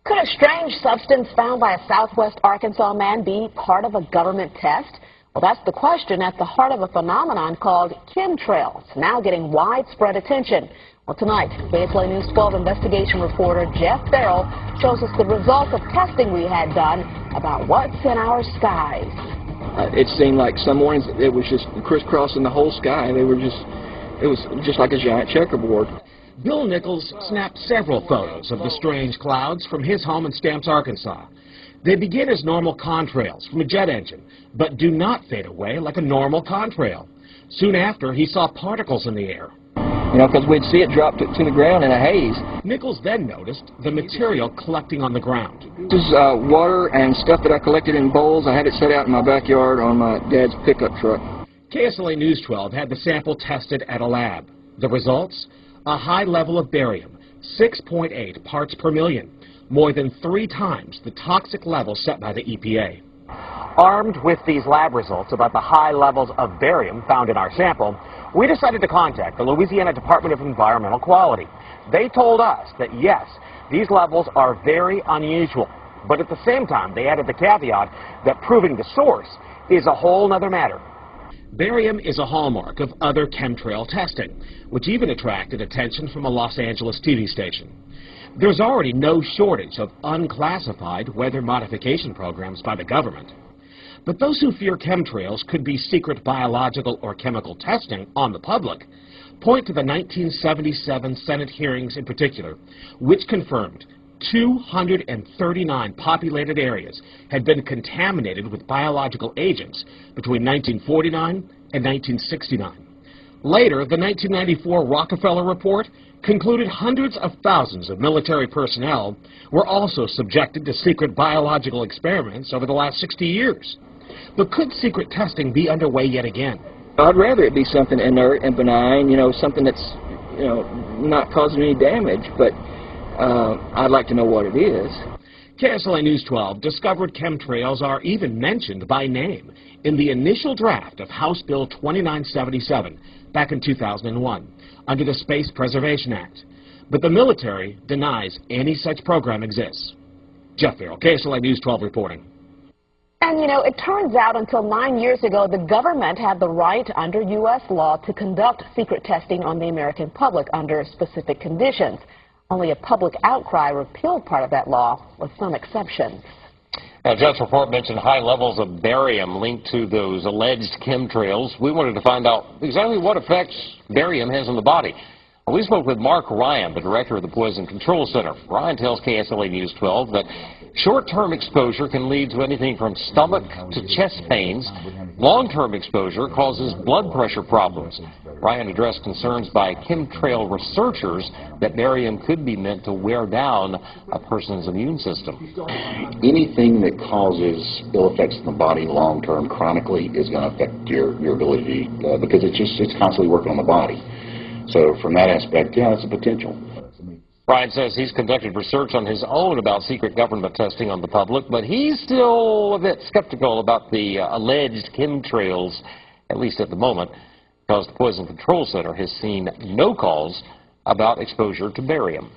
Could a strange substance found by a southwest Arkansas man be part of a government test? Well, that's the question at the heart of a phenomenon called chemtrails, now getting widespread attention. Well, tonight, KSLA News 12 investigation reporter Jeff Farrell shows us the results of testing we had done about what's in our skies. It seemed like some mornings it was just crisscrossing the whole sky. It was just like a giant checkerboard. Bill Nichols snapped several photos of the strange clouds from his home in Stamps, Arkansas. They begin as normal contrails from a jet engine, but do not fade away like a normal contrail. Soon after, he saw particles in the air. You know, because we'd see it drop to the ground in a haze. Nichols then noticed the material collecting on the ground. This is water and stuff that I collected in bowls. I had it set out in my backyard on my dad's pickup truck. KSLA News 12 had the sample tested at a lab. The results? A high level of barium, 6.8 parts per million, more than 3 times the toxic level set by the EPA. Armed with these lab results about the high levels of barium found in our sample, we decided to contact the Louisiana Department of Environmental Quality. They told us that, yes, these levels are very unusual, but at the same time, they added the caveat that proving the source is a whole other matter. Barium is a hallmark of other chemtrail testing, which even attracted attention from a Los Angeles TV station. There's already no shortage of unclassified weather modification programs by the government. But those who fear chemtrails could be secret biological or chemical testing on the public point to the 1977 Senate hearings in particular, which confirmed 239 populated areas had been contaminated with biological agents between 1949 and 1969. Later, the 1994 Rockefeller Report concluded hundreds of thousands of military personnel were also subjected to secret biological experiments over the last 60 years. But could secret testing be underway yet again? I'd rather it be something inert and benign, you know, something that's, you know, not causing any damage, but I'd like to know what it is. KSLA News 12 discovered chemtrails are even mentioned by name in the initial draft of House Bill 2977 back in 2001 under the Space Preservation Act. But the military denies any such program exists. Jeff Farrell, KSLA News 12 reporting. And, you know, it turns out until 9 years ago, the government had the right under U.S. law to conduct secret testing on the American public under specific conditions. Only a public outcry repealed part of that law, with some exceptions. Now, Jeff's report mentioned high levels of barium linked to those alleged chemtrails. We wanted to find out exactly what effects barium has on the body. We spoke with Mark Ryan, the director of the Poison Control Center. Ryan tells KSLA News 12 that short-term exposure can lead to anything from stomach to chest pains. Long-term exposure causes blood pressure problems. Ryan addressed concerns by chemtrail researchers that barium could be meant to wear down a person's immune system. Anything that causes ill effects in the body long-term, chronically, is going to affect your ability because it's constantly working on the body. So from that aspect, yeah, it's a potential. Ryan says he's conducted research on his own about secret government testing on the public, but he's still a bit skeptical about the alleged chemtrails, at least at the moment, because the Poison Control Center has seen no calls about exposure to barium.